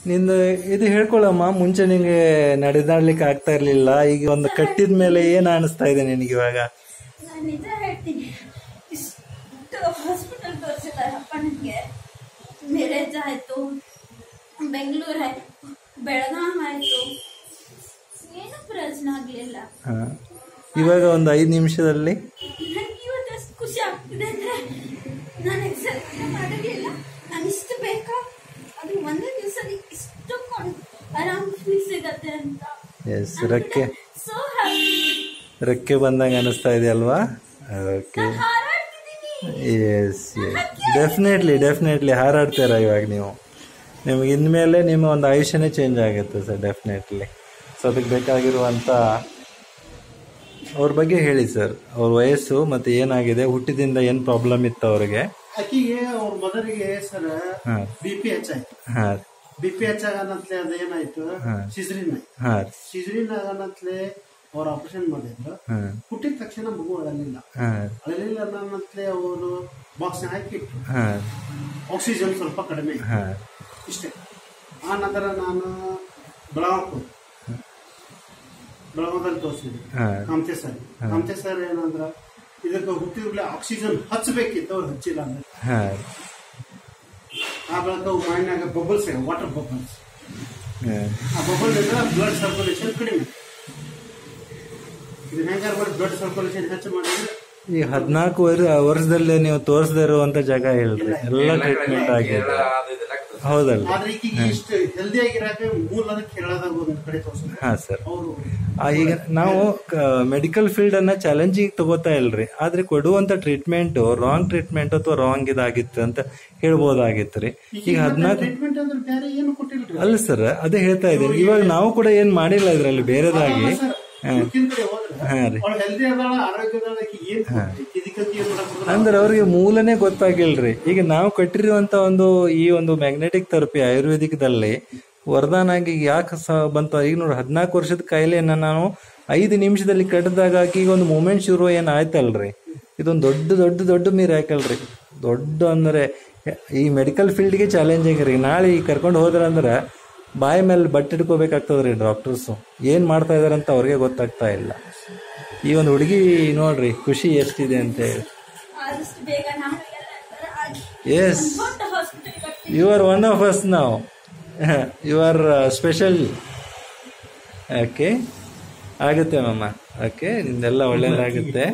ನಿಂದು ಇದು ಹೇಳ್ಕೊಳ್ಳಮ್ಮ, ಮುಂಚೆ ನಿಂಗೆ ನಡೆದಾಡ್ಲಿಕ್ಕೆ ಆಗ್ತಾ ಇರ್ಲಿಲ್ಲ, ಈಗ ಒಂದು ಕಟ್ಟಿದ ಮೇಲೆ ಏನ್ ಅನಿಸ್ತಾ ಇದೆ ನಿನಗೆ ಇವಾಗ? ನಾನು ನಿಜ ಹೇಳ್ತೀನಿ, ಇಷ್ಟು ಹಾಸ್ಪಿಟಲ್ ತೋರಿಸಿದಾರಪ್ಪ ನನಗೆ. ಮಿರೇಜ್ ಆಯ್ತು, ಬೆಂಗಳೂರು ಆಯ್ತು, ಬೆಳಗಾಂ ಆಯ್ತು, ಏನು ಪ್ರಯೋಜನ ಆಗ್ಲಿಲ್ಲ. ಇವಾಗ ಒಂದು 5 ನಿಮಿಷದಲ್ಲಿ ನನಗೆ ಇವತ್ತು ಎಷ್ಟು ಖುಷಿ ಆಗ್ತಿದೆ ಅಂದ್ರೆ, ನಾನು ಎಕ್ಸೆಪ್ಟ್ ಮಾಡಿರ್ಲಿಲ್ಲ. ನಾನು ಇಷ್ಟು ಬೇಕಾ ಅದು ಒಂದೇ ದಿವಸದಲ್ಲಿ ಇಷ್ಟು ಆರಾಮ್ ಫೀಲ್ ಸಿಗತ್ತೆ ಅಂತ. ಎಸ್, ರೆಕ್ಕೆ ಸೋ ಹ್ಯಾಪಿ, ರೆಕ್ಕೆ ಬಂದಂಗ ಅನಿಸ್ತಾ ಇದೆ ಅಲ್ವಾ? ಓಕೆ, ಎಸ್, ಡೆಫಿನೆಟ್ಲಿ ಹಾರಾಡ್ತೀರಾ ಇವಾಗ ನೀವು. ನಿಮ್ಗೆ ಇನ್ಮೇಲೆ ನಿಮ್ಮ ಒಂದು ಆಯುಷ್ಯನೇ ಚೇಂಜ್ ಆಗುತ್ತೆ ಸರ್, ಡೆಫಿನೆಟ್ಲಿ. ಸೊ ಅದಕ್ಕೆ ಬೇಕಾಗಿರುವಂಥ ಅವ್ರ ಬಗ್ಗೆ ಹೇಳಿ ಸರ್, ಅವ್ರ ವಯಸ್ಸು ಮತ್ತೆ ಏನಾಗಿದೆ, ಹುಟ್ಟಿದಿಂದ ಏನು ಪ್ರಾಬ್ಲಮ್ ಇತ್ತು ಅವ್ರಿಗೆ? ಆಕಿಗೆ ಅವ್ರ ಮದರಿಗೆ ಸರ್ BP ಹೆಚ್ಚಾಯ್ತು. BP ಹೆಚ್ಚಾಗನತ್ಲೆ ಅದ ಏನಾಯ್ತು, ಸಿಜರಿನ್ ಆಗನತ್ಲೆ ಅವ್ರ ಆಪರೇಷನ್ ಮಾಡಿದ್ರು. ಹುಟ್ಟಿದ ತಕ್ಷಣ ಮಗು ಅಳಲಿಲ್ಲ ಅನ್ನತ್ಲೆ ಅವರು ಬಾಕ್ಸ್ ಹಾಕಿಟ್ಟು ಆಕ್ಸಿಜನ್ ಸ್ವಲ್ಪ ಕಡಿಮೆ ಇಷ್ಟೇ. ಆ ನಂತರ ನಾನು ಬೆಳಗಾವದಲ್ಲಿ ತೋರಿಸಿದ್ವಿ ಕಾಮತೆ ಸರ್ ಏನಂದ್ರ ಇದಕ್ಕೆ ಹುಟ್ಟಿದ್ರೇ ಆಕ್ಸಿಜನ್ ಹಚ್ಚಬೇಕಿತ್ತು, ಅವ್ರು ಹಚ್ಚಿಲ್ಲ ಅಂದ್ರೆ. ಆ ಬಳಿಕ ಮೈನಾಗ ಬಬಲ್ಸ್ ವಾಟರ್ ಬಬಲ್ಸ್, ಆ ಬಬಲ್ ಬ್ಲಡ್ ಸರ್ಕ್ಯುಲೇಷನ್ ಕಡಿಮೆ. ಇದು ಹೆಂಗಾರ ಮಾಡಿ ಬ್ಲಡ್ ಸರ್ಕ್ಯುಲೇಷನ್ ಹೆಚ್ಚು ಮಾಡಿದ್ರೆ ಈ 14 ವರ್ಷದಲ್ಲಿ ನೀವು ತೋರಿಸದೇ ಇರುವಂತ ಜಾಗ ಹೇಳ್ರಿ, ಎಲ್ಲ ಟ್ರೀಟ್ಮೆಂಟ್ ಆಗಿದೆ. ಹೌದಲ್ಲ? ಇಷ್ಟು ಹೆಲ್ದಿ ಆಗಿರಾಕ ಮೂಲ ಕೇರಳದಾಗ ಒಂದು ಕಡೆ ತೋರಿಸಿದ್ರು. ಹಾ ಸರ್, ಈಗ ನಾವು ಮೆಡಿಕಲ್ ಫೀಲ್ಡ್ ಅನ್ನ ಚಾಲೆಂಜಿಂಗ್ ತಗೋತಾ ಇಲ್ರಿ, ಆದ್ರೆ ಕೊಡುವಂತ ಟ್ರೀಟ್ಮೆಂಟ್ ರಾಂಗ್ ಟ್ರೀಟ್ಮೆಂಟ್ ಅಥವಾ ರಾಂಗ್ ಇದಾಗಿತ್ತು ಅಂತ ಹೇಳ್ಬೋದಾಗಿತ್ತು ರೀ. ಈಗ 14 ಅಲ್ಲ ಸರ್, ಅದೇ ಹೇಳ್ತಾ ಇದ್ದೀನಿ. ಇವಾಗ ನಾವು ಕೂಡ ಏನ್ ಮಾಡಿಲ್ಲ ಇದ್ರಲ್ಲಿ ಬೇರೆದಾಗಿ. ಅಂದ್ರೆ ಅವ್ರಿಗೆ ಮೂಲನೇ ಗೊತ್ತಾಗಿಲ್ರಿ. ಈಗ ನಾವು ಕಟ್ಟಿರುವಂತ ಈ ಒಂದು ಮ್ಯಾಗ್ನೆಟಿಕ್ ಥೆರಪಿ ಆಯುರ್ವೇದಿಕದಲ್ಲಿ ವರದಾನ ಆಗಿ ಯಾಕೆ ಬಂತು? ಈಗ ನೋಡಿ, 14 ವರ್ಷದ ಕಾಯಿಲೆಯನ್ನ ನಾವು 5 ನಿಮಿಷದಲ್ಲಿ ಕಟ್ಟಿದಾಗ ಈಗ ಒಂದು ಮೂಮೆಂಟ್ ಶುರು ಏನ್ ಆಯ್ತಲ್ರಿ, ಇದೊಂದು ದೊಡ್ಡ ದೊಡ್ಡ ದೊಡ್ಡ ಮಿರಾಕಲ್ ರೀ. ದೊಡ್ಡ ಅಂದ್ರೆ ಈ ಮೆಡಿಕಲ್ ಫೀಲ್ಡ್ಗೆ ಚಾಲೆಂಜಿಂಗ್ ರೀ. ನಾಳೆ ಈಗ ಕರ್ಕೊಂಡು ಹೋದ್ರಂದ್ರೆ ಬಾಯಿ ಮೇಲೆ ಬಟ್ಟೆ ಇಟ್ಕೋಬೇಕಾಗ್ತದ್ರಿ ಡಾಕ್ಟರ್ಸು. ಏನ್ ಮಾಡ್ತಾ ಇದಾರೆ ಅಂತ ಅವ್ರಿಗೆ ಗೊತ್ತಾಗ್ತಾ ಇಲ್ಲ. ಈ ಒಂದು ಹುಡುಗಿ ನೋಡ್ರಿ ಖುಷಿ ಎಷ್ಟಿದೆ ಅಂತ ಹೇಳಿ. Yes, you are one of us ನಾವು, ಯು ಆರ್ ಸ್ಪೆಷಲ್. ಓಕೆ, ಆಗುತ್ತೆ ಮಮ್ಮ. ಓಕೆ, ನಿಮ್ದೆಲ್ಲ ಒಳ್ಳೇದಾಗುತ್ತೆ.